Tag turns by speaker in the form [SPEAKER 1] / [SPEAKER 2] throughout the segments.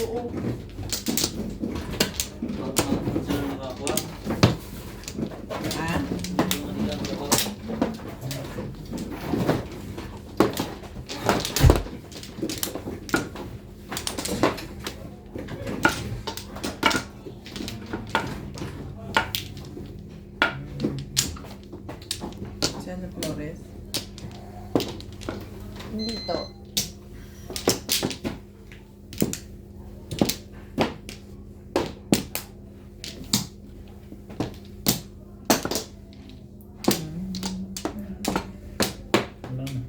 [SPEAKER 1] Oo.
[SPEAKER 2] Sila nakakuha.
[SPEAKER 1] Ha?
[SPEAKER 2] Yung kanila nakakuha.
[SPEAKER 1] Saan na Flores?
[SPEAKER 3] Dito.
[SPEAKER 2] Wala na.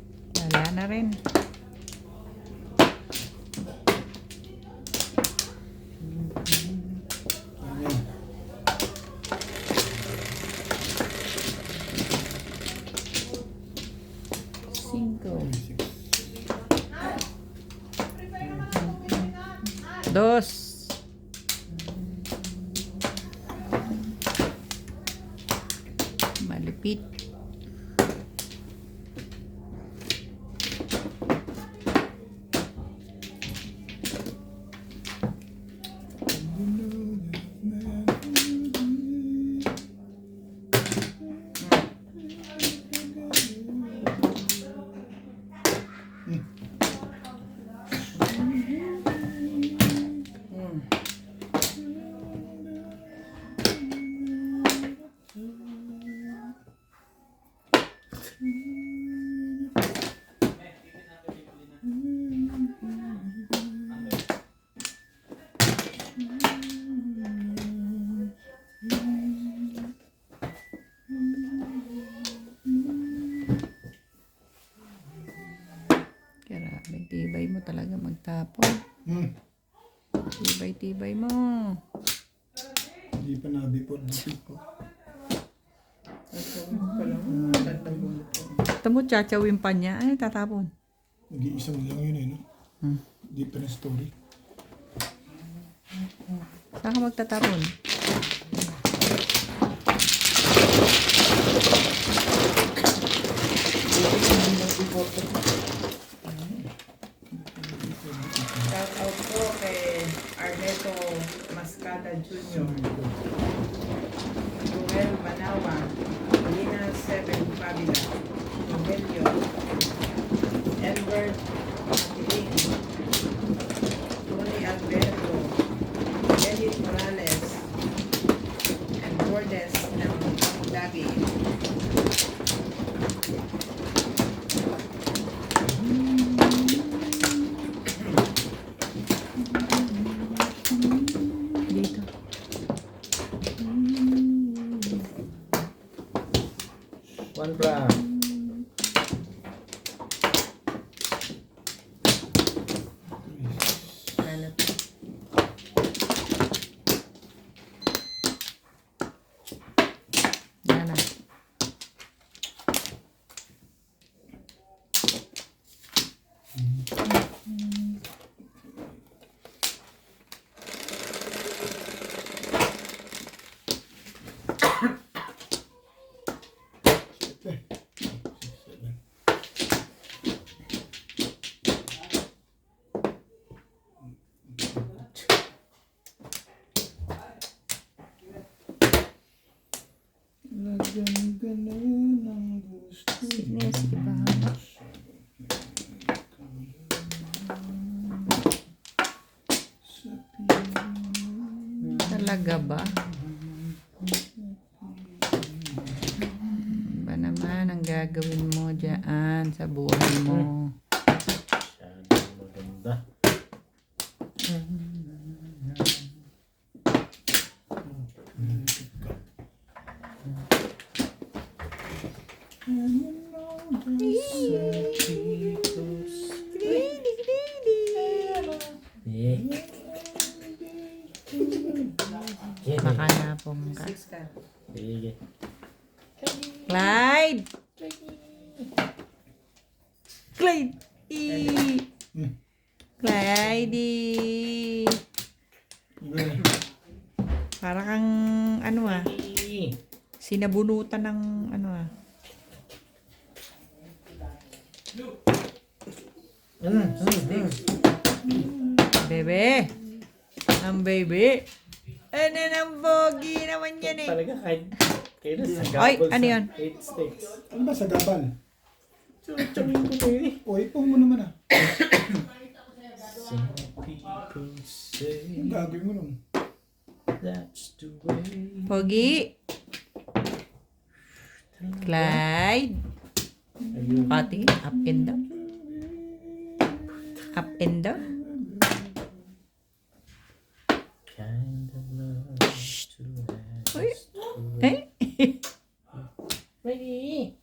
[SPEAKER 3] Wala na rin.
[SPEAKER 2] Ayan.
[SPEAKER 3] Cinco. Dos. Malipit. Grabe, tibay mo talaga magtapon. Tibay-tibay mo.
[SPEAKER 2] Hindi pa nabipod. Nasip ko.
[SPEAKER 3] Ito mo, tsachawin pa niya. Ay, tatapon.
[SPEAKER 2] Nag-iisang lang yun eh, no? Different story.
[SPEAKER 3] Saan ka magtatapon?
[SPEAKER 1] Shout out po kay Arneto Mascada Jr. Joel Manawa, Lina 7 Fabila, Novelio, Albert Matiling, Tony Alberto, Edith Morales, and Bordes ng Lagi.
[SPEAKER 3] Dito.
[SPEAKER 2] One bra.
[SPEAKER 1] Ano to?
[SPEAKER 3] Yan na.
[SPEAKER 2] Lagyan ka na ng gusto.
[SPEAKER 3] Sines, iba. Talaga ba? Ba naman ang gagawin mo dyan sa buhay mo?
[SPEAKER 2] Masyadong maganda.
[SPEAKER 3] Makanapong ka.
[SPEAKER 1] 6 ka.
[SPEAKER 2] Sige.
[SPEAKER 3] Clyde! Clyde! Clyde! Para kang ano sinabunutan ng ano Bebe. Ang baby. Ano ng pogi naman yan eh.
[SPEAKER 4] Talaga kahit sa
[SPEAKER 3] Ay,
[SPEAKER 4] gabol
[SPEAKER 3] ano
[SPEAKER 4] sa
[SPEAKER 3] yun?
[SPEAKER 4] 8 sticks.
[SPEAKER 2] Ano ba sa gabal?
[SPEAKER 4] Tsawin ko kayo eh.
[SPEAKER 2] O, ipong mo naman ah.
[SPEAKER 4] Some people say
[SPEAKER 2] Ang gagawin mo nun.
[SPEAKER 4] that's the way.
[SPEAKER 3] Pogi. Clyde.
[SPEAKER 4] Ayun.
[SPEAKER 3] Pati, up and down. Up and down.
[SPEAKER 4] Kind of love to last.
[SPEAKER 3] Uy. Eh?
[SPEAKER 4] Ready?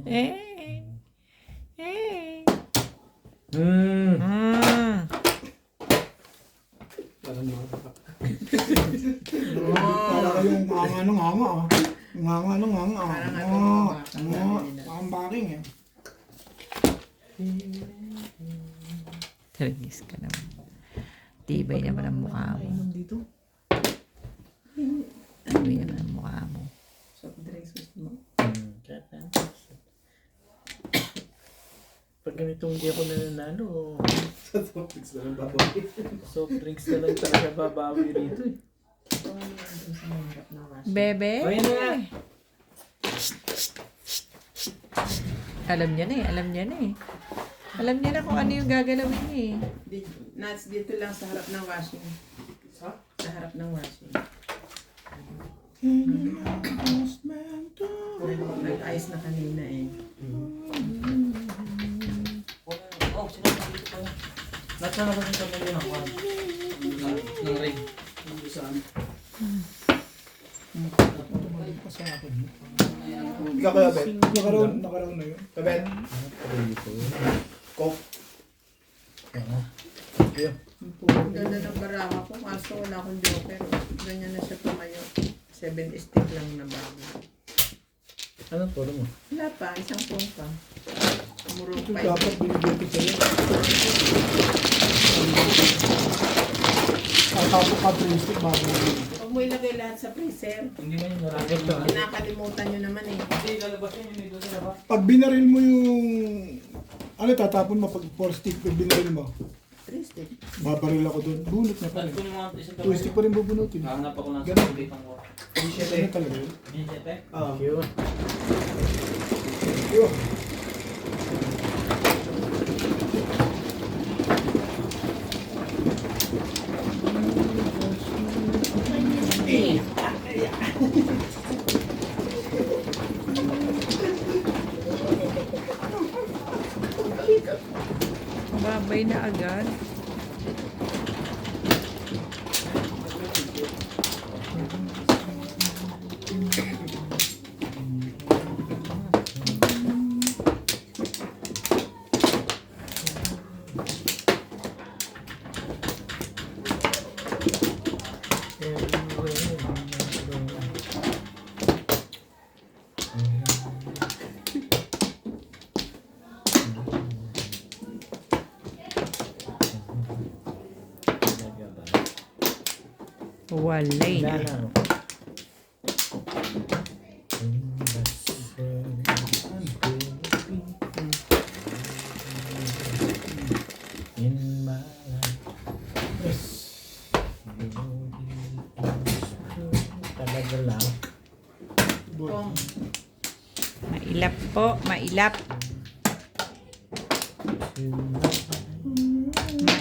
[SPEAKER 3] Eh. Eh.
[SPEAKER 4] Hmm.
[SPEAKER 2] Para kayong nganga ah. Nganga ah.
[SPEAKER 1] Parang ano,
[SPEAKER 2] Parang baking eh.
[SPEAKER 3] Tarigis ka naman. Tibay naman ang mukha mo.
[SPEAKER 4] Dito.
[SPEAKER 3] Tibay naman ang mukha mo.
[SPEAKER 1] Soft drinks gusto mo?
[SPEAKER 4] Pag ganitong hindi ako nananalo,
[SPEAKER 5] Soft drinks na lang babawi.
[SPEAKER 4] soft drinks na lang talaga babawi rito eh.
[SPEAKER 1] Ito nga naman dun sa mahirap na wash.
[SPEAKER 3] Bebe.
[SPEAKER 4] Ay, ano nga?
[SPEAKER 3] Alam niya na eh. Alam niya na eh. Alam niya na kung ano yung gagalawin niya eh.
[SPEAKER 1] Nuts, dito lang sa harap ng washing. Sa harap ng washing. Nag-ice na kanina eh.
[SPEAKER 4] Oh, sinasabi ko pa. Nasa na kasi kami yun ako. Ng rig.
[SPEAKER 5] Saan?
[SPEAKER 2] Tumalik pa sa akin.
[SPEAKER 5] Ikaw kaya, Bet?
[SPEAKER 2] Nakaraon na yun.
[SPEAKER 5] Kabet? Coke?
[SPEAKER 1] Ang ganda ng baraha ko, kaso wala akong joker. Ganyan na siya tumayo. 7 stick lang na bago.
[SPEAKER 4] Ano puro mo?
[SPEAKER 1] Wala pa, isang pong pa. Murong
[SPEAKER 2] Ito
[SPEAKER 1] pa.
[SPEAKER 2] dapat binigyan ko sa'yo. Tapos ka printed bago na yun.
[SPEAKER 1] Huwag mo ilagay lahat sa freezer.
[SPEAKER 4] Hindi man yung naragot to.
[SPEAKER 1] Kinakalimutan nyo naman eh.
[SPEAKER 4] Hindi, lalabas yun. Hindi doon nalabas.
[SPEAKER 2] Pag binaril mo yung... Ano tatapon mo pag 4 stick pag binaril mo?
[SPEAKER 1] 3 stick.
[SPEAKER 2] Babaril ako doon. Bunot na pa rin.
[SPEAKER 4] Kunin mo ang isang
[SPEAKER 2] 2 stick pa rin bubunutin.
[SPEAKER 4] Hanap ako ng
[SPEAKER 2] Ganun.
[SPEAKER 4] bitang ko.
[SPEAKER 2] Ano talaga yun?
[SPEAKER 4] Binsete?
[SPEAKER 5] Ah.
[SPEAKER 4] Thank you.
[SPEAKER 2] Yun.
[SPEAKER 3] Babay na agad. Walay
[SPEAKER 4] Wala
[SPEAKER 3] na.
[SPEAKER 4] na. In my life. Talaga lang.
[SPEAKER 1] Pong.
[SPEAKER 3] Mailap po, mailap.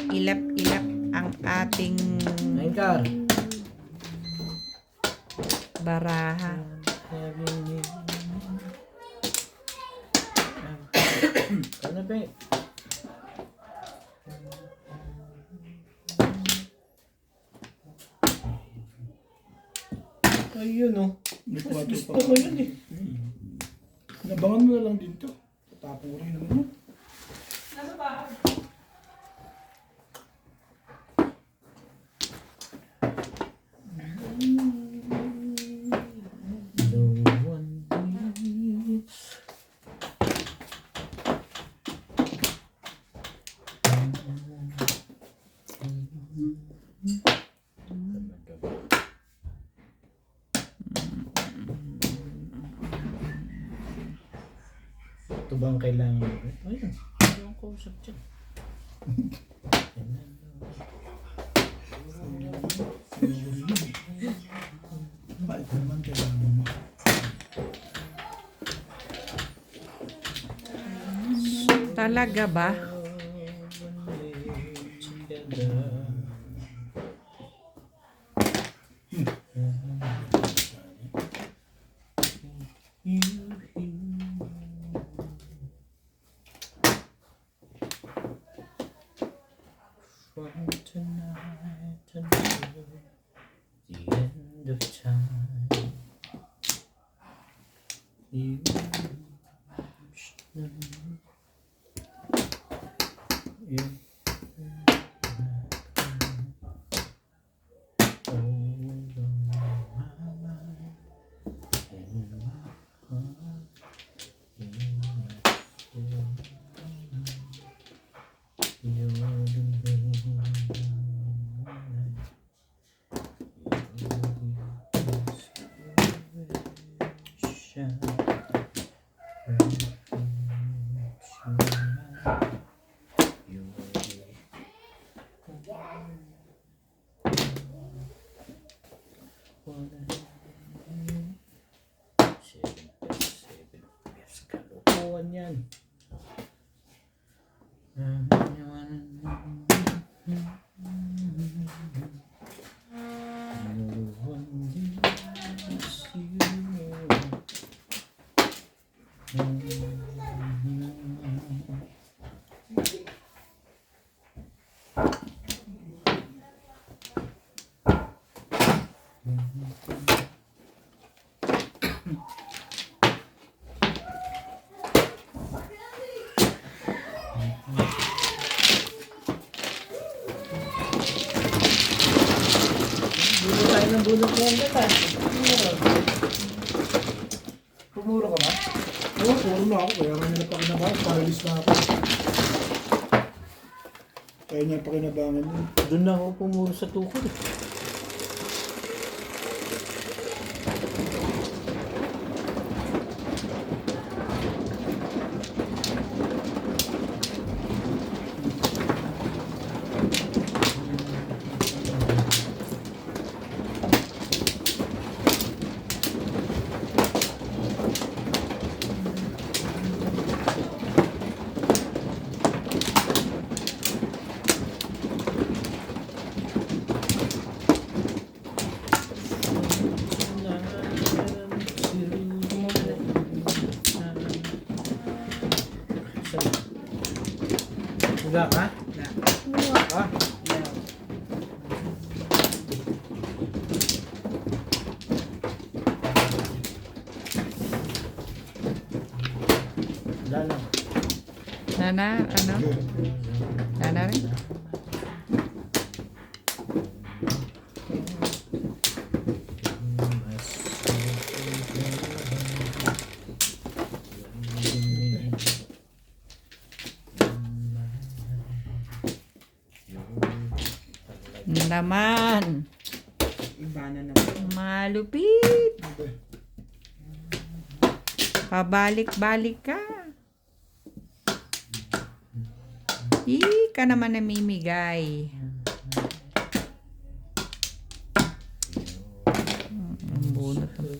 [SPEAKER 3] Mailap-ilap ang ating
[SPEAKER 4] Naingkar.
[SPEAKER 3] baraha.
[SPEAKER 4] Having you. Ano ba? Ayun oh.
[SPEAKER 2] May 4
[SPEAKER 4] Gusto
[SPEAKER 2] pa.
[SPEAKER 4] ko yun eh.
[SPEAKER 2] Nabangan mo na lang dito. Tapurin naman yun.
[SPEAKER 4] No one believes. Ito bang kailangan? Ayun. Ayun ko usap dyan.
[SPEAKER 2] Bait naman kailangan mo.
[SPEAKER 3] Talaga ba?
[SPEAKER 4] From tonight until the end of time, you kalokohan yan. Bulo tayo ng bulot yan dito. Pumuro ka ba?
[SPEAKER 2] Oo, puro na ako. Kaya nga nila pakinabangan. Paralis na ako. Kaya niya pakinabangan yun.
[SPEAKER 4] Doon na ako pumuro sa tukod. Uga ka? Uga ka? Wala lang.
[SPEAKER 3] Nana, ano? Nana rin? Naman.
[SPEAKER 1] Iba na naman.
[SPEAKER 3] Malupit. Pabalik-balik ka. Ka naman namimigay. Ang bunot ng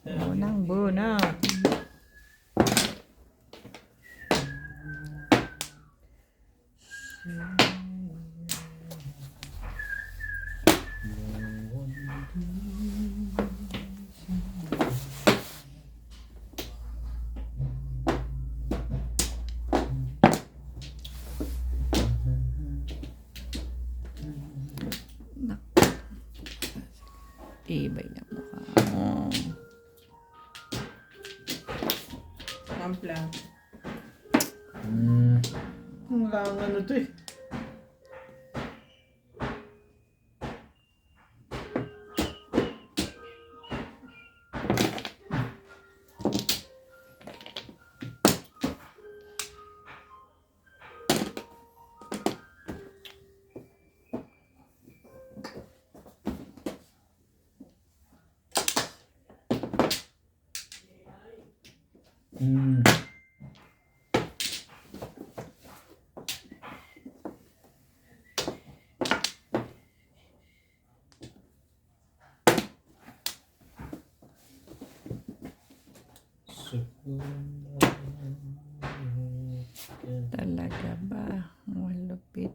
[SPEAKER 3] bunang bunot. Ibay na mukha mo.
[SPEAKER 1] Ampla.
[SPEAKER 4] Wala ang ano to eh.
[SPEAKER 3] Talaga ba? Malupit.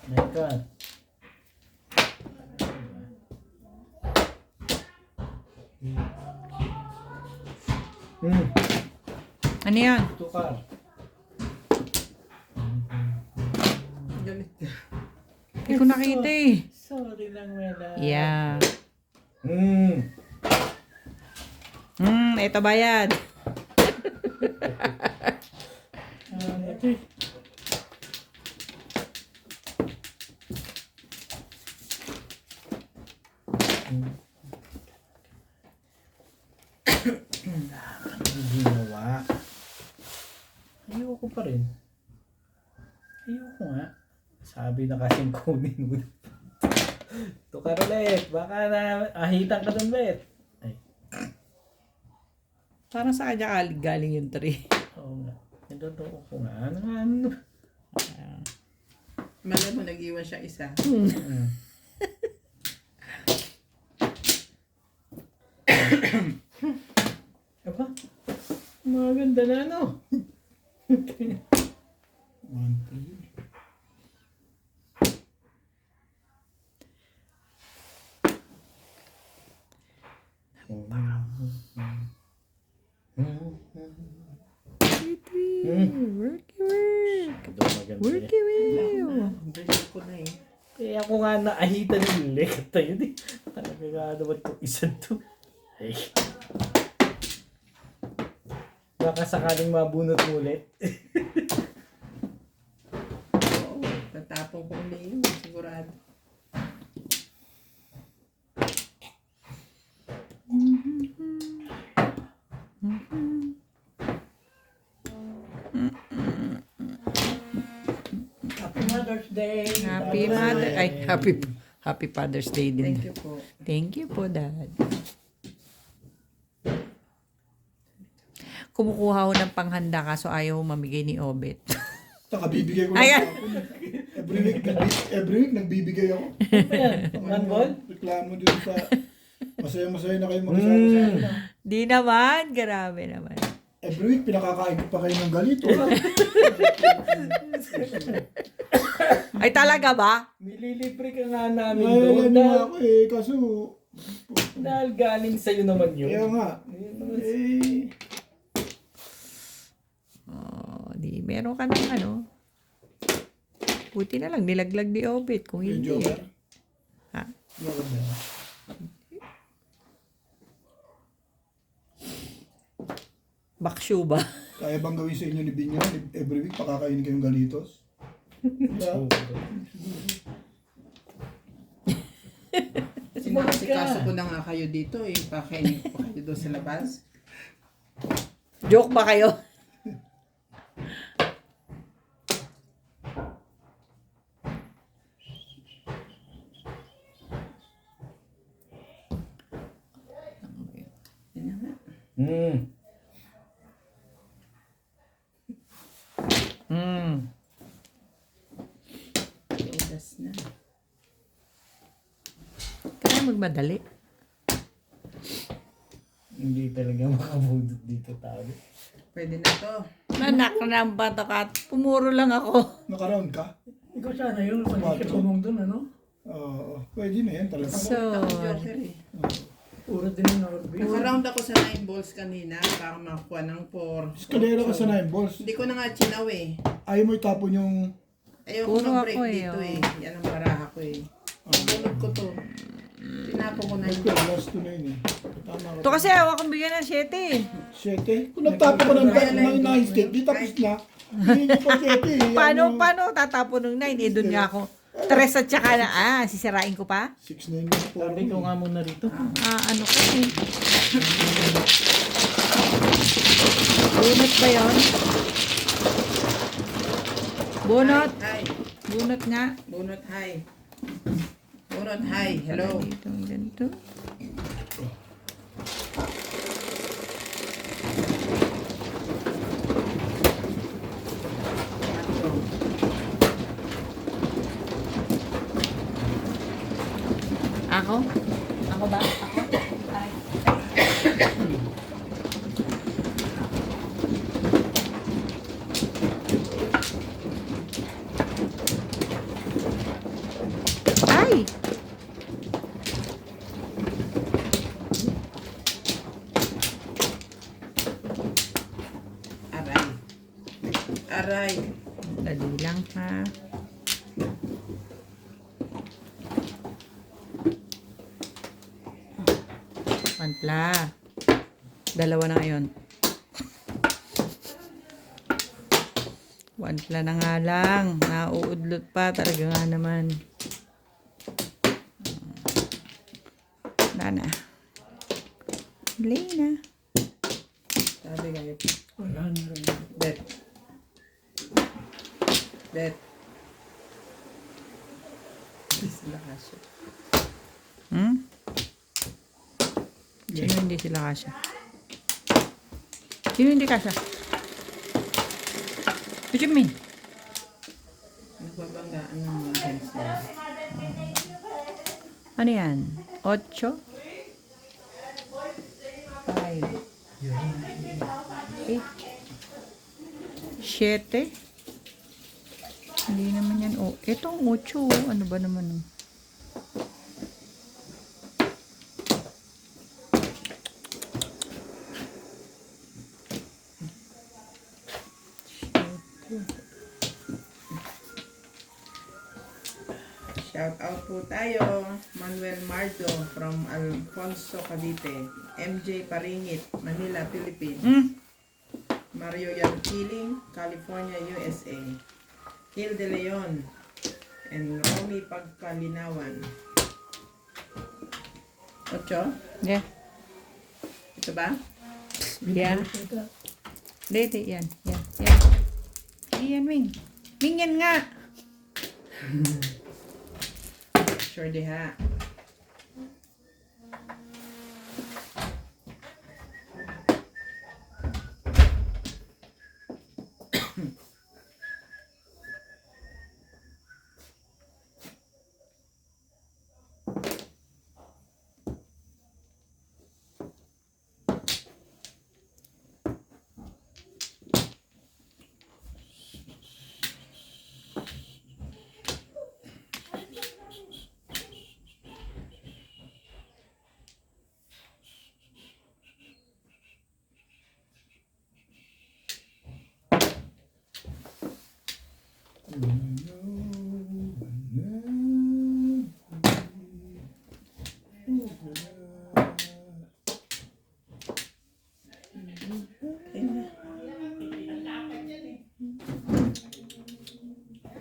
[SPEAKER 4] My God.
[SPEAKER 3] Ano yan?
[SPEAKER 4] Tukar.
[SPEAKER 1] Galit ka.
[SPEAKER 3] Hindi ko nakita eh.
[SPEAKER 4] Sorry lang, Mela.
[SPEAKER 3] Yeah.
[SPEAKER 4] Mm.
[SPEAKER 3] Ito ba yan?
[SPEAKER 4] Okay. Ginawa. Ayoko pa rin. Ayoko nga. Sabi na kasing kunin mo. Tukar ulit. Baka na ahitan ka dun ulit. Ay,
[SPEAKER 3] Parang sa kanya galing yung tree.
[SPEAKER 4] oo nga. Nandotoo ko nga. Ano?
[SPEAKER 1] Malay mo, nag-iwan siya isa.
[SPEAKER 4] Aba? Maganda na ano?
[SPEAKER 2] 1, 3.
[SPEAKER 3] Worky work.
[SPEAKER 4] Maganda.
[SPEAKER 3] Worky work.
[SPEAKER 1] Brilliant ko na eh.
[SPEAKER 4] Kaya ako nga naahitan yung likat tayo. Talaga nga naman itong isa to. Ay. Baka sakaling mabunot mo ulit.
[SPEAKER 1] Oo, tatapong ko ulit yun. Sigurado.
[SPEAKER 4] Happy Mother's Day!
[SPEAKER 3] Happy Mother... Ay, Happy Father's Day din.
[SPEAKER 1] Thank you po.
[SPEAKER 3] Thank you po, Dad. Kumukuha ko ng panghanda kaso ayaw mamigay ni Obet.
[SPEAKER 2] Nakabibigay ko
[SPEAKER 3] Ayan.
[SPEAKER 2] lang ako. Every week nagbibigay ako.
[SPEAKER 4] Ano yan? Manbol?
[SPEAKER 2] Reklamo dito sa masaya-masaya na kayo mag-asawa sa akin.
[SPEAKER 3] Di naman, grabe naman.
[SPEAKER 2] Every week pinakakain ko pa kayo ng galito.
[SPEAKER 3] Ay, talaga ba?
[SPEAKER 4] Nililibre ka nga namin
[SPEAKER 2] Ay,
[SPEAKER 4] doon.
[SPEAKER 2] ano nga ako eh, kaso,
[SPEAKER 4] Dahil galing sa'yo naman yun.
[SPEAKER 2] kaya nga, eh,
[SPEAKER 3] Oh, di meron ka ng ano. Buti na lang, nilaglag ni Obet kung
[SPEAKER 2] yung
[SPEAKER 3] hindi.
[SPEAKER 2] joker.
[SPEAKER 3] Ha?
[SPEAKER 2] Maganda.
[SPEAKER 3] Baksyo ba?
[SPEAKER 2] Kaya bang gawin sa inyo ni Binyo? Every week pakakainin kayong galitos? Diba?
[SPEAKER 1] Sinasikaso ko na nga kayo dito eh. Pakainin ko pa kayo doon sa labas.
[SPEAKER 3] Joke ba kayo?
[SPEAKER 1] Yan na nga. Oras na.
[SPEAKER 3] Kaya magmadali.
[SPEAKER 4] Hindi talaga makabudot dito tao.
[SPEAKER 1] Pwede na to.
[SPEAKER 3] Anak ng bata ka. Pumuro lang ako.
[SPEAKER 2] Nakaround ka?
[SPEAKER 5] Ikaw sana yung
[SPEAKER 2] Quatro.
[SPEAKER 5] pagkakabong doon, ano?
[SPEAKER 2] Oo, pwede na yan talaga.
[SPEAKER 3] So,
[SPEAKER 1] Ako joker eh.
[SPEAKER 5] Puro din yung Norby.
[SPEAKER 1] Naka-round ako sa 9 balls kanina para makakuha ng 4.
[SPEAKER 2] Eskalera ka sa 9 balls.
[SPEAKER 1] Hindi ko na nga chinaw eh.
[SPEAKER 2] Ayaw mo itapon yung...
[SPEAKER 1] Ayaw ko
[SPEAKER 3] Puro
[SPEAKER 1] mag-break
[SPEAKER 3] ako eh,
[SPEAKER 1] dito
[SPEAKER 3] oh.
[SPEAKER 1] eh. Yan ang baraha ko eh. Bunod ko to. Tinapon ko na
[SPEAKER 2] Ay,
[SPEAKER 1] yun.
[SPEAKER 2] last to na yun eh. Tama ka.
[SPEAKER 3] ito kasi awa kong bigyan ng 7 eh.
[SPEAKER 2] 7? Kung nagtapon ko ng 9 step, di tapos na. Hindi ko 7 eh.
[SPEAKER 3] Paano tatapon ng 9? Eh, doon nga ako. 3 at saka na, sisirain ko pa?
[SPEAKER 2] 6 na yun.
[SPEAKER 4] Sabi ko nga muna rito.
[SPEAKER 3] Ano ko eh. Bunot ba yun? Bunot.
[SPEAKER 1] Hi.
[SPEAKER 3] Bunot nga.
[SPEAKER 1] Bunot hi. Bunot hi. Hello.
[SPEAKER 3] Dito ang ganito. Ako? Ako ba? Ako? Ay. Ay!
[SPEAKER 1] Aray. Aray.
[SPEAKER 3] Dali lang ha. Pantla. Dalawa na ngayon. Pantla na nga lang. Nauudlot pa. Talaga nga naman. Wala na. Dali na.
[SPEAKER 1] Sabi kayo.
[SPEAKER 5] Wala na rin.
[SPEAKER 1] Bet. Bet. Hindi sila kasya.
[SPEAKER 3] Hmm? Sino hindi sila kasya? Sino hindi kasya? What you mean?
[SPEAKER 1] Nagbabanggaan ng mga hands nila.
[SPEAKER 3] Ano yan? 8? 5? 8? 7? Hindi naman yan. Oh, itong 8. Ano ba naman? Oh?
[SPEAKER 1] Shout out po tayo. Manuel Mardo from Alfonso Cavite. MJ Paringit, Manila, Philippines. Mario Yanquiling, California, USA. Gil De Leon and Romy Pagkalinawan. 8?
[SPEAKER 3] Yeah.
[SPEAKER 1] Ito ba?
[SPEAKER 3] Yeah. Dito, yan. Yan. Yan. Yan, Ming. Ming, yan nga.
[SPEAKER 1] Sure diha.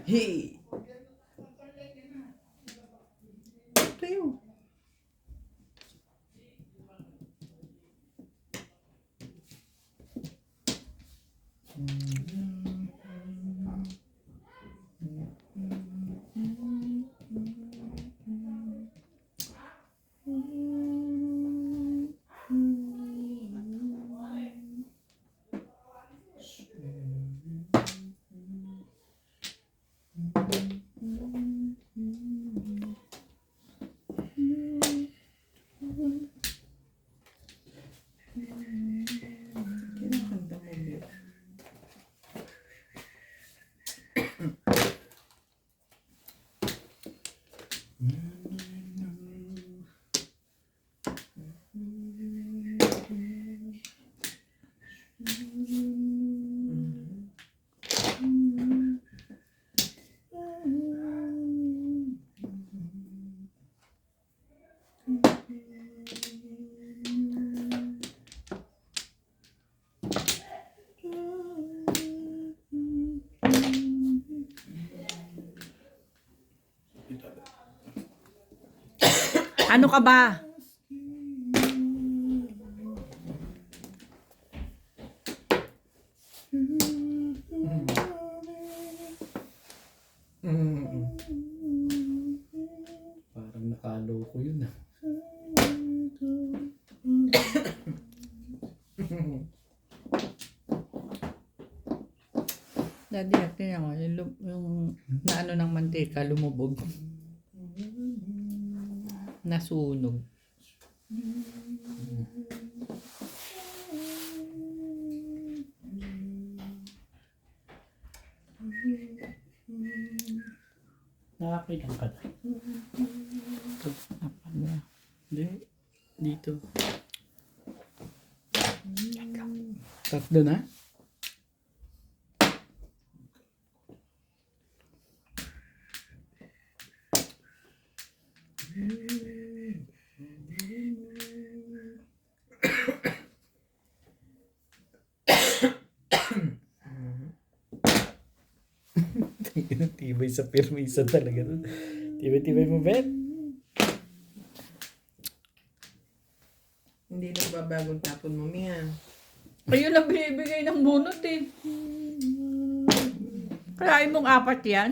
[SPEAKER 1] Hey! Tayo. Kinakanta mo ba?
[SPEAKER 3] Ano ka ba?
[SPEAKER 4] Parang nakaloko yun ah.
[SPEAKER 3] Daddy, tingnan ko. Yung naano ng mantika, lumubog. Nasunog.
[SPEAKER 4] Nakakailan ka na?
[SPEAKER 3] Ano?
[SPEAKER 4] Hindi. Dito. Tatlo na? Tibay sa permisa talaga. Tibay-tibay mo, Ben.
[SPEAKER 1] Hindi nagbabagong tapon mo, Mia.
[SPEAKER 3] Ayun ang binibigay ng bunot eh. Kalahin mong 4 yan.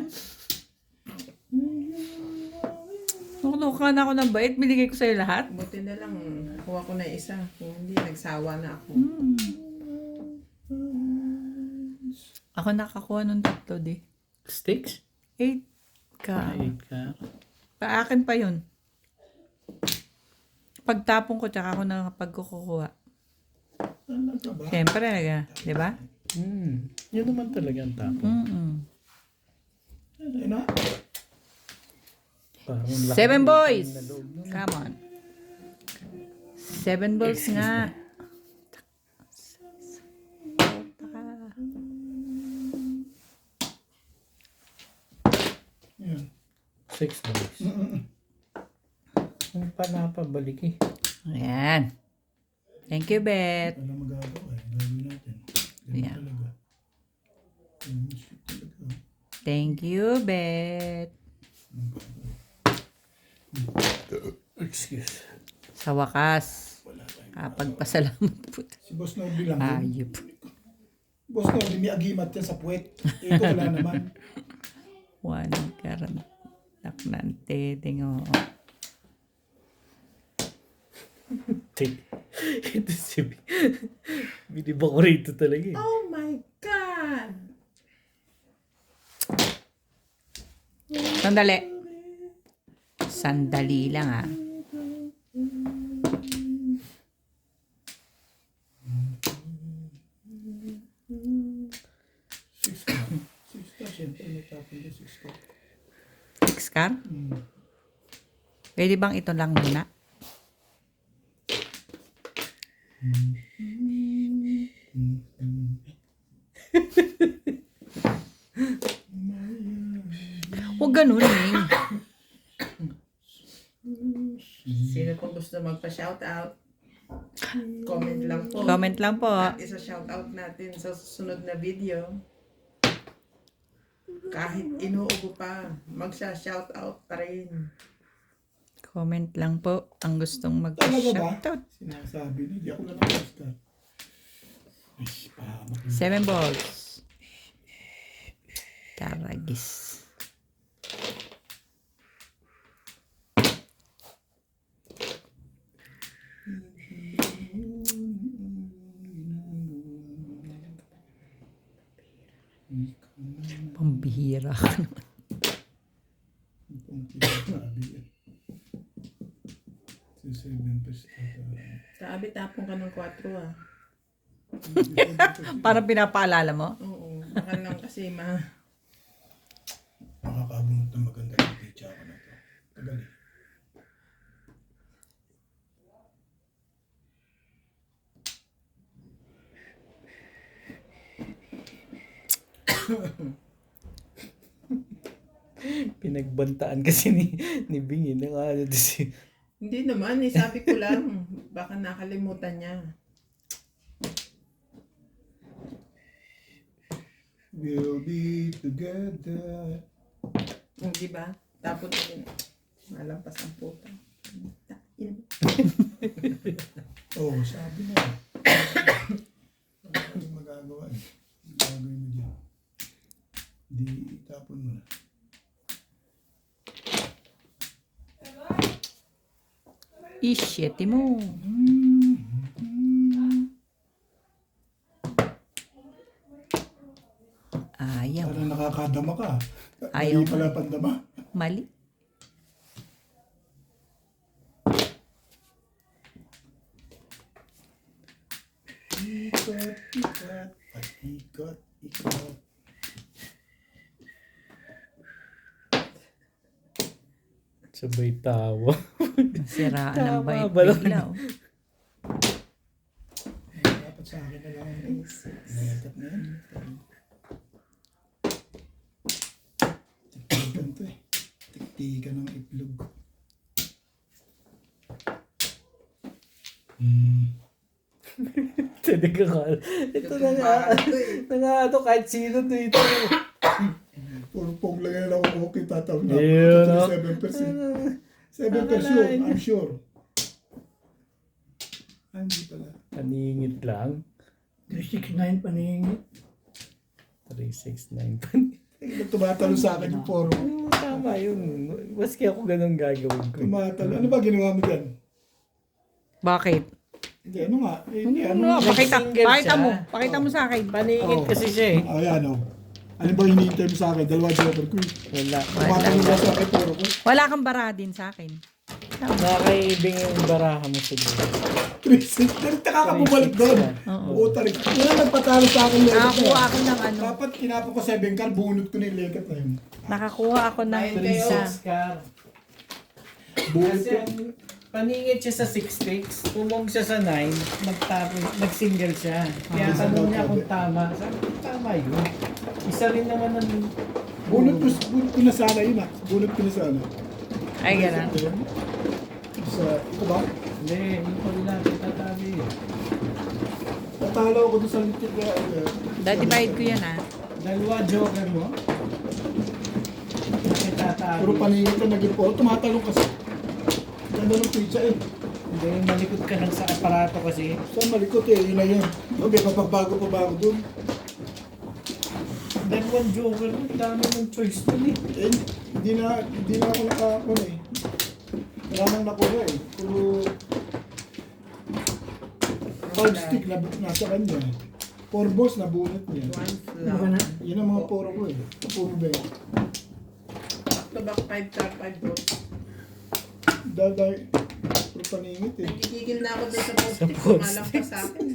[SPEAKER 3] Nakuha na ako ng bait, binigay ko sa'yo lahat.
[SPEAKER 1] Buti na lang, kuha ko na isa. Kung hindi, nagsawa na ako.
[SPEAKER 3] Ako nakakuha ng 3 di.
[SPEAKER 4] Sticks?
[SPEAKER 3] 8 ka.
[SPEAKER 4] 8 ka.
[SPEAKER 3] Paakin pa yun. Pagtapon ko, tsaka ako nakapagkukuha.
[SPEAKER 2] Talaga ba?
[SPEAKER 3] Siyempre, di ba?
[SPEAKER 4] Yun naman talaga ang tapon.
[SPEAKER 2] Ayun na.
[SPEAKER 4] Parang laki
[SPEAKER 3] 7 boys!
[SPEAKER 4] na loob nun.
[SPEAKER 3] Come on. 7 balls nga.
[SPEAKER 2] Yan.
[SPEAKER 4] 6 boys. Ang panapabalik eh.
[SPEAKER 3] Ayan. Thank you, Bet.
[SPEAKER 2] Wala magagawa eh. Gagawin natin. Ganun
[SPEAKER 3] Yeah.
[SPEAKER 2] talaga. Shit talaga.
[SPEAKER 3] Thank you, Bet.
[SPEAKER 4] Excuse.
[SPEAKER 3] Sa wakas, kapagpasalamat po.
[SPEAKER 2] Si Boss Norby lang.
[SPEAKER 3] Ayup.
[SPEAKER 2] Boss Norby, may agimat yan sa puwet. Ito wala naman.
[SPEAKER 3] One karanak ng teteng, oo.
[SPEAKER 4] Ito si biniba ko rito talaga eh.
[SPEAKER 1] Oh my God!
[SPEAKER 3] Sandali. Sandali lang ah.
[SPEAKER 2] Six ka. Six ka, syempre. May tapon din, 6 ka.
[SPEAKER 3] 6 car? Pwede bang ito lang muna? Huwag ganun, Ming.
[SPEAKER 1] Sino pong gusto magpa-shoutout? Comment lang po.
[SPEAKER 3] Comment lang po.
[SPEAKER 1] At isa-shoutout natin sa susunod na video. Kahit inuubo pa, magsa-shoutout pa rin.
[SPEAKER 3] Comment lang po ang gustong
[SPEAKER 2] Talaga ba?
[SPEAKER 3] mag-shoutout.
[SPEAKER 2] Sinasabi na, di ako na nakasta. Ay, pahamak yun.
[SPEAKER 3] 7 balls. Taragis. Pambihira ka naman.
[SPEAKER 2] Ang sinasabi eh. Si 7 pesos.
[SPEAKER 1] Sabi, tapon ka ng 4 ah.
[SPEAKER 3] Parang pinapaalala mo?
[SPEAKER 1] Oo, baka lang kasi
[SPEAKER 2] Makakabunot ng maganda yung pizza ko na to. Tagal eh.
[SPEAKER 4] Pinagbantaan kasi ni Bing yun.
[SPEAKER 1] Hindi naman, eh, sabi ko lang. Baka nakalimutan niya.
[SPEAKER 2] We'll be together.
[SPEAKER 1] Hindi ba? Tapos din. Malampas ang puta.
[SPEAKER 2] Oo, sabi na. Ano magagawa eh. Gagawin mo dyan. Di itapon mo na.
[SPEAKER 3] Isyete mo. Ayaw.
[SPEAKER 2] Parang nakakadama ka.
[SPEAKER 3] Ayaw
[SPEAKER 2] Mali pala pandama.
[SPEAKER 3] Mali.
[SPEAKER 2] Ikot, at ikot, ikot.
[SPEAKER 4] Sabay tawa.
[SPEAKER 3] Siraan ng
[SPEAKER 4] Tama
[SPEAKER 3] bait
[SPEAKER 4] ba lang?
[SPEAKER 3] bigla. Oh.
[SPEAKER 2] Dapat sa akin na lang. Dapat na yan. Tiktikan to eh. Tiktikan ng itlog.
[SPEAKER 4] Hindi ka kal. Ito na nga. Na nga ito kahit sino dito.
[SPEAKER 2] Puro pong lang yan ako okay tatawag na.
[SPEAKER 4] Yun, no?
[SPEAKER 2] 7%. 7%, I'm sure. Ah, hindi pala.
[SPEAKER 4] Paningit lang.
[SPEAKER 5] 369 paningit.
[SPEAKER 4] 369 pa.
[SPEAKER 2] Tumatalo sa akin yung poro.
[SPEAKER 4] Tama yun. Maski ako ganun gagawin ko.
[SPEAKER 2] Tumatalo. Ano ba ginawa mo dyan?
[SPEAKER 3] Bakit?
[SPEAKER 2] Hindi, ano nga? Eh,
[SPEAKER 3] Ano? Pakita
[SPEAKER 4] Nag-single
[SPEAKER 3] mo.
[SPEAKER 4] siya.
[SPEAKER 3] Pakita mo sa akin.
[SPEAKER 4] Paningit kasi siya eh.
[SPEAKER 2] Ayan o. Ano ba hinihintay mo sa akin? Dalawa joker ko eh.
[SPEAKER 4] Wala.
[SPEAKER 2] Tumatalo ba sa akin poro ko?
[SPEAKER 3] Wala kang bara din sa akin.
[SPEAKER 4] Nakaibing yung baraha mo sa dito.
[SPEAKER 2] 3-6. Narita ka bumalik doon. Oo, tarik. Wala nagpatalo sa akin.
[SPEAKER 3] Nakakuha ako ng ano.
[SPEAKER 2] Dapat kinapa ko 7 car, bunot ko na yung lekat na yun.
[SPEAKER 3] Nakakuha ako ng isa.
[SPEAKER 4] 3-6 car.
[SPEAKER 2] Bunot
[SPEAKER 4] Kasi
[SPEAKER 2] ko.
[SPEAKER 4] ang paningit siya sa 6-6, tumog siya sa 9, nag-single siya. Kaya tanong niya kung tama. Sabi ko, tama yun. Isa rin naman ng...
[SPEAKER 2] Bunot ko na sana yun ah. Bunot ko na sana.
[SPEAKER 3] Ay, gano'n.
[SPEAKER 2] Ito ba?
[SPEAKER 4] Hindi, yung pala tatabi.
[SPEAKER 2] Natalo ako doon sa litik na.
[SPEAKER 3] Dadivide ko yan ah.
[SPEAKER 4] Dalawa joker mo. Nakitatabi.
[SPEAKER 2] Puro paningit na naging poro. Tumatalong kasi. Ganda ng pizza eh.
[SPEAKER 4] Hindi, malikot ka lang sa aparato kasi.
[SPEAKER 2] Saan malikot eh? Yun na yun. Okay, papagbago pa ba ako doon?
[SPEAKER 4] Dalawang joker mo, dami ng choice dun eh.
[SPEAKER 2] Eh, hindi na ako nakakuha eh. Wala nang nakuha eh. Puro card stick na nasa kanya. 4 balls na bunot niya.
[SPEAKER 1] One
[SPEAKER 5] Ano ba
[SPEAKER 1] flat.
[SPEAKER 5] na?
[SPEAKER 2] Yun ang mga poro ko eh. Puro ba yun?
[SPEAKER 1] Back to back 5 star 5 balls.
[SPEAKER 2] Dahil puro paningit eh.
[SPEAKER 1] Nagigigil na ako doon sa post-it.
[SPEAKER 4] post-it.
[SPEAKER 1] Kumalampas sa akin.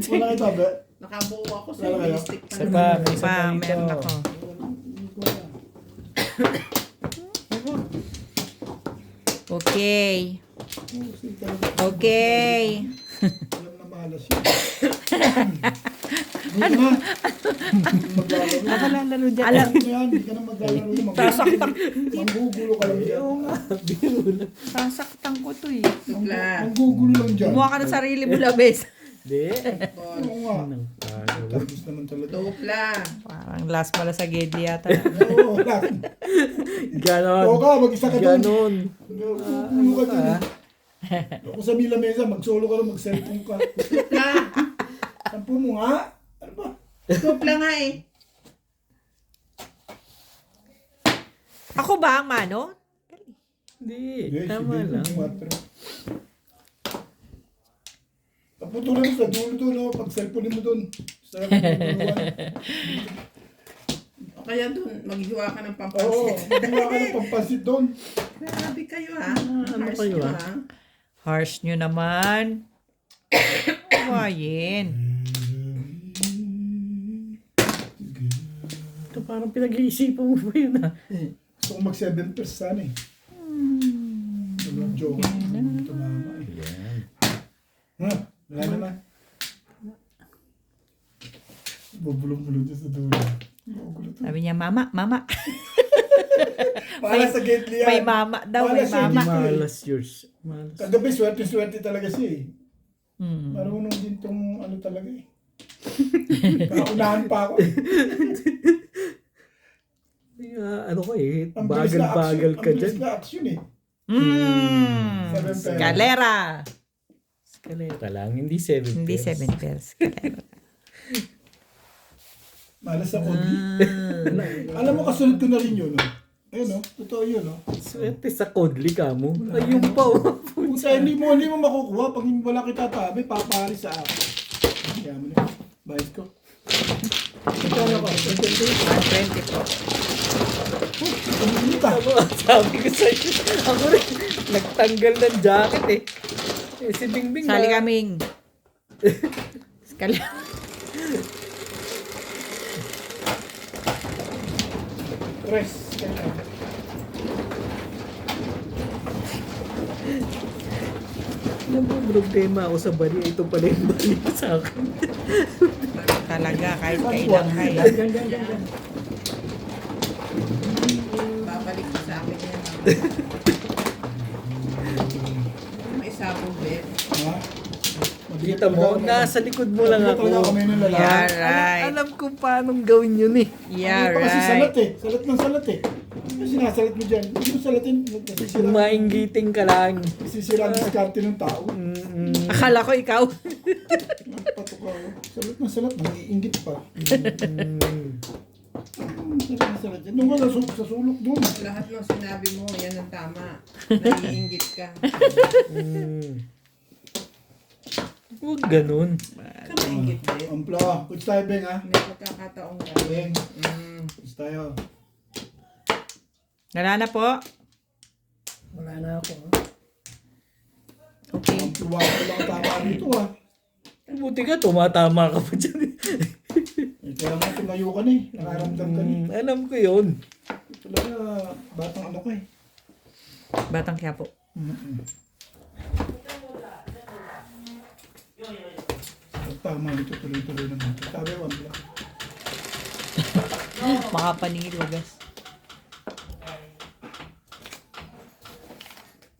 [SPEAKER 2] Wala kita ba?
[SPEAKER 1] Nakabuo ako sa
[SPEAKER 2] Wala kayo?
[SPEAKER 1] stick pa
[SPEAKER 4] Isa
[SPEAKER 1] naman.
[SPEAKER 4] pa, may isa
[SPEAKER 3] Pa,
[SPEAKER 4] pa dito.
[SPEAKER 3] meron ako. Okay. Okay.
[SPEAKER 2] Alam na malas yun. Hindi na. Maglalaro.
[SPEAKER 3] Nakalalaro dyan.
[SPEAKER 2] Alam mo yan, hindi ka na maglalaro yun.
[SPEAKER 3] Sasaktan.
[SPEAKER 2] Manggugulo ka lang dyan.
[SPEAKER 3] Sasaktan ko to eh.
[SPEAKER 1] Tupla.
[SPEAKER 2] Manggugulo lang dyan.
[SPEAKER 3] Gumawa ka ng sarili mo labis.
[SPEAKER 4] Hindi.
[SPEAKER 1] Ball.
[SPEAKER 2] Oo nga.
[SPEAKER 4] Anong talo?
[SPEAKER 2] Tapos naman talaga.
[SPEAKER 1] Tupla.
[SPEAKER 3] Parang last pala sa Gedi yata.
[SPEAKER 2] Oo, wala.
[SPEAKER 4] Ganon.
[SPEAKER 2] Oo ka, mag-isa ka doon.
[SPEAKER 4] Ganon.
[SPEAKER 2] Manggugulo ka doon. Ako sa Mila Mesa, mag-solo ka lang, mag-cellphone ka.
[SPEAKER 1] Tupla.
[SPEAKER 2] Sampu mo nga. Ano ba?
[SPEAKER 1] Tupla nga eh.
[SPEAKER 3] Ako ba ang mano?
[SPEAKER 4] Hindi.
[SPEAKER 2] Yes,
[SPEAKER 4] Tama
[SPEAKER 2] sige,
[SPEAKER 4] lang.
[SPEAKER 2] quattro. Paputulan mo sa dulo doon, no? Pag cellphone mo doon. Sa
[SPEAKER 1] O kaya doon, maghiwa ka ng
[SPEAKER 2] Oo,
[SPEAKER 1] pampansit.
[SPEAKER 2] hindi ka ng pampansit doon.
[SPEAKER 1] Grabe kayo ha.
[SPEAKER 4] ano
[SPEAKER 1] Harsh
[SPEAKER 4] kayo,
[SPEAKER 1] nyo,
[SPEAKER 4] ah?
[SPEAKER 1] ha?
[SPEAKER 3] Harsh nyo naman. Wayin.
[SPEAKER 4] Ito parang pinag-iisipan mo ba yun ah?
[SPEAKER 2] Gusto ko mag-7 sana eh. Dalawang joke. Tumama eh.
[SPEAKER 4] Yan.
[SPEAKER 2] Ha? Wala naman. Bubulong-bulong dyan sa dulo. Magulo to.
[SPEAKER 3] Sabi niya, mama, mama.
[SPEAKER 2] Para sa Gately yan.
[SPEAKER 3] May mama daw, may
[SPEAKER 2] Wala siya,
[SPEAKER 3] mama.
[SPEAKER 4] Malas yours. Malas.
[SPEAKER 2] Kagabi, swerte-swerte talaga siya eh.
[SPEAKER 3] Hmm.
[SPEAKER 2] Marunong din tong ano talaga eh. Kaunahan pa ako eh.
[SPEAKER 4] Ano ko eh,
[SPEAKER 2] Ang bilis na
[SPEAKER 4] bagal-bagal
[SPEAKER 2] action-
[SPEAKER 4] ka
[SPEAKER 2] ang bilis
[SPEAKER 4] dyan.
[SPEAKER 2] na action eh.
[SPEAKER 3] Mm.
[SPEAKER 2] 7 pairs.
[SPEAKER 3] Galera.
[SPEAKER 4] Escalera lang, hindi 7
[SPEAKER 3] Hindi
[SPEAKER 4] pairs.
[SPEAKER 3] 7 pairs. Galera.
[SPEAKER 2] Malas sa Odi. Alam mo, kasunod ko na rin yun. No? Ayun no, totoo yun no.
[SPEAKER 4] Swerte sa Kodli ka mo. Ayun pa oh.
[SPEAKER 2] Puta, hindi mo makukuha pag wala kita tabi, papari sa akin. Kaya mo na. Bayad ko. Ito ako.
[SPEAKER 3] 120 po.
[SPEAKER 2] Tumulita.
[SPEAKER 4] Sabi ko sa'yo, ako rin, nagtanggal ng jacket eh. Eh si Bingbing
[SPEAKER 3] Sali kaming. Kala.
[SPEAKER 2] Tres. Kaya.
[SPEAKER 4] Alam mo, problema ako sa bali. Ito pala yung bali ko sa akin.
[SPEAKER 3] Talaga, kahit kailang hay.
[SPEAKER 2] Yan.
[SPEAKER 1] Babalik ko sa akin yan. May sabong bet.
[SPEAKER 2] Ha?
[SPEAKER 4] Kita mo, nasa likod mo lang ako.
[SPEAKER 2] Talaga kami ng lalaki.
[SPEAKER 3] Yeah, right.
[SPEAKER 4] Alam ko paano gawin yun eh.
[SPEAKER 3] Yeah,
[SPEAKER 2] Ano pa kasi salat
[SPEAKER 3] right.
[SPEAKER 2] eh. Salat ng salat eh. Ano sinasalat mo dyan? Hindi mo salatin. Nasisira.
[SPEAKER 4] Mainggiting ka lang.
[SPEAKER 2] Nasisira ang diskarte ng tao.
[SPEAKER 3] Akala ko ikaw.
[SPEAKER 2] Patok ako. Salat ng salat. Nangiinggit pa. Salat ng salat. Doon ka sa sulok doon.
[SPEAKER 1] Lahat ng sinabi mo, yan ang tama. Naiinggit ka.
[SPEAKER 4] Huwag ganun.
[SPEAKER 1] Ka maingit bet.
[SPEAKER 2] Ampla. Kuts tayo, Beng, ha?
[SPEAKER 1] May pagkakataon ka.
[SPEAKER 2] Beng.
[SPEAKER 1] Mm.
[SPEAKER 2] Kuts tayo.
[SPEAKER 3] Wala na po.
[SPEAKER 5] Wala na ako.
[SPEAKER 3] Okay.
[SPEAKER 2] Ang tuwa ko lang tama dito, ha?
[SPEAKER 4] Buti ka, tumatama ka pa dyan.
[SPEAKER 2] Eh, kaya nga tumayo ka na eh. Nakaramdam ka na eh.
[SPEAKER 4] Alam ko yun.
[SPEAKER 2] Talaga, batang ano ko eh.
[SPEAKER 3] Batang Quiapo.
[SPEAKER 2] Tama dito, tuloy-tuloy naman. Sabi, Ampla.
[SPEAKER 3] Makapaningil, wagas.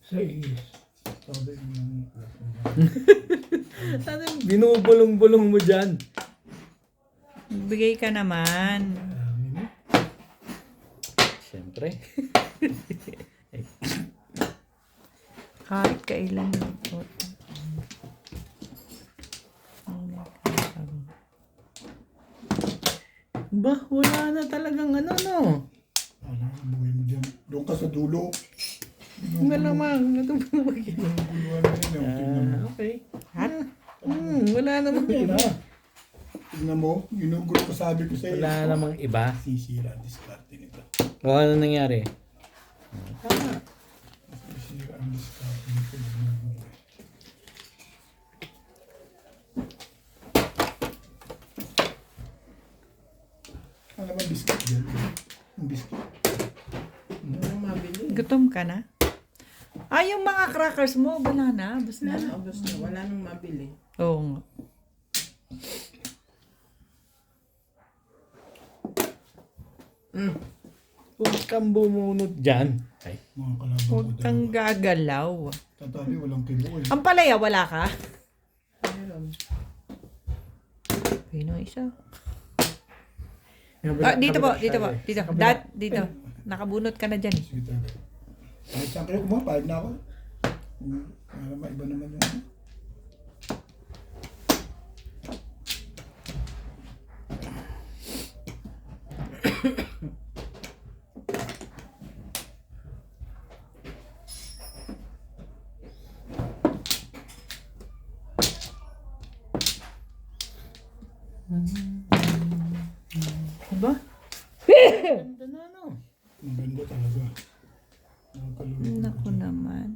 [SPEAKER 2] Sabi,
[SPEAKER 4] Ano yung binubulong-bulong mo dyan?
[SPEAKER 3] Bigay ka naman.
[SPEAKER 4] Siyempre.
[SPEAKER 3] Kahit kailan.
[SPEAKER 4] Ba, wala na talagang ano, no?
[SPEAKER 2] Wala, buhay mo dyan. Doon ka sa dulo.
[SPEAKER 4] Malamang. Ito ba naman?
[SPEAKER 2] Guluhan na yun. Tingnan mo.
[SPEAKER 4] Okay.
[SPEAKER 3] Hat?
[SPEAKER 4] Wala namang
[SPEAKER 2] Yan
[SPEAKER 4] iba.
[SPEAKER 2] ha. Tingnan mo, ginugulo ko sabi ko sa'yo.
[SPEAKER 4] Wala namang iba.
[SPEAKER 2] Sisira ang diskarte nito.
[SPEAKER 4] O ano nangyari?
[SPEAKER 2] Sisira ang diskarte nito. Ano ba biscuit dyan? Ang biscuit.
[SPEAKER 1] Ano mabili?
[SPEAKER 3] Gutom ka na? Yung mga crackers mo, wala na. Basta na.
[SPEAKER 1] Naubos na. Wala nang mabili.
[SPEAKER 3] Oo nga.
[SPEAKER 4] Huwag kang bumunot dyan. Ay.
[SPEAKER 2] Mga kalaban ko
[SPEAKER 3] Huwag kang gagalaw.
[SPEAKER 2] Tatabi, walang kibo eh.
[SPEAKER 3] Ang palaya, wala ka?
[SPEAKER 1] Meron.
[SPEAKER 3] Pino isa.
[SPEAKER 4] Kabila
[SPEAKER 3] Dito po.
[SPEAKER 4] tayo.
[SPEAKER 3] Dito.
[SPEAKER 4] Kabila.
[SPEAKER 3] Dito. Nakabunot ka na dyan.
[SPEAKER 2] Sige tayo. Kahit saan kayo kumuha, pahig na ako. Para maiba naman yung ano.
[SPEAKER 4] Diba? Ganda na, no?
[SPEAKER 2] Ang ganda talaga. Nakakalulog.
[SPEAKER 3] Naku naman.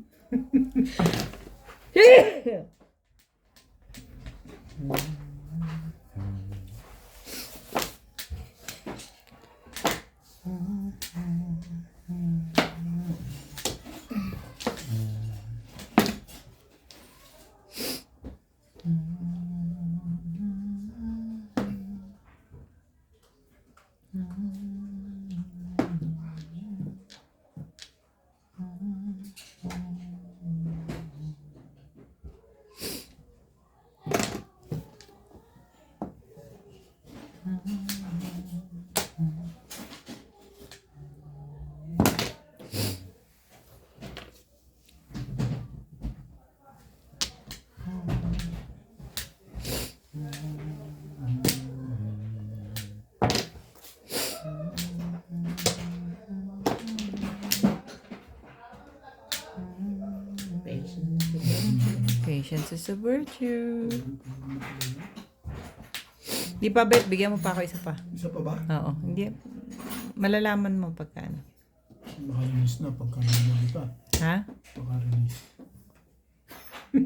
[SPEAKER 3] Patience is a virtue. Di pa, Bet, bigyan mo pa ako isa pa.
[SPEAKER 2] Isa pa ba?
[SPEAKER 3] Oo, hindi. Malalaman mo pagka ano.
[SPEAKER 2] Nakalinis na pagka-release ka.
[SPEAKER 3] Ha?
[SPEAKER 2] Pagka-release.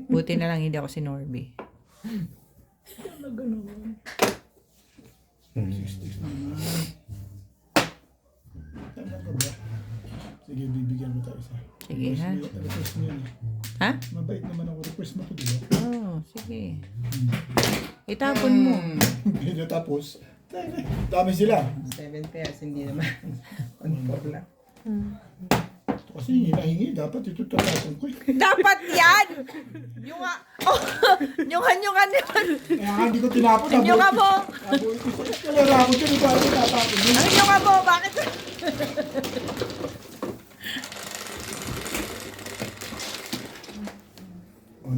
[SPEAKER 3] Buti na lang hindi ako si Norby.
[SPEAKER 5] Talaga naman.
[SPEAKER 2] 60 naman. Tama ka ba? Sige, bibigyan mo tayo isa.
[SPEAKER 3] Sige, ha?
[SPEAKER 2] Request mo yun.
[SPEAKER 3] Ha?
[SPEAKER 2] Mabait naman ako. Request mo to, di ba?
[SPEAKER 3] Oo, sige. Itapon mo.
[SPEAKER 2] Hindi tapos. Dami sila.
[SPEAKER 1] 7 pairs, hindi naman. On 4 lang.
[SPEAKER 2] Kasi hinahingi, dapat ito tatapon ko.
[SPEAKER 3] Dapat yan! Yung nga, oh, yung naman.
[SPEAKER 2] Kaya nga hindi ko tinapon.
[SPEAKER 3] Yung nga mo.
[SPEAKER 2] Nabuhay ko. Kalera ko dyan, ito ako tatapon.
[SPEAKER 3] Ang yung nga mo, bakit?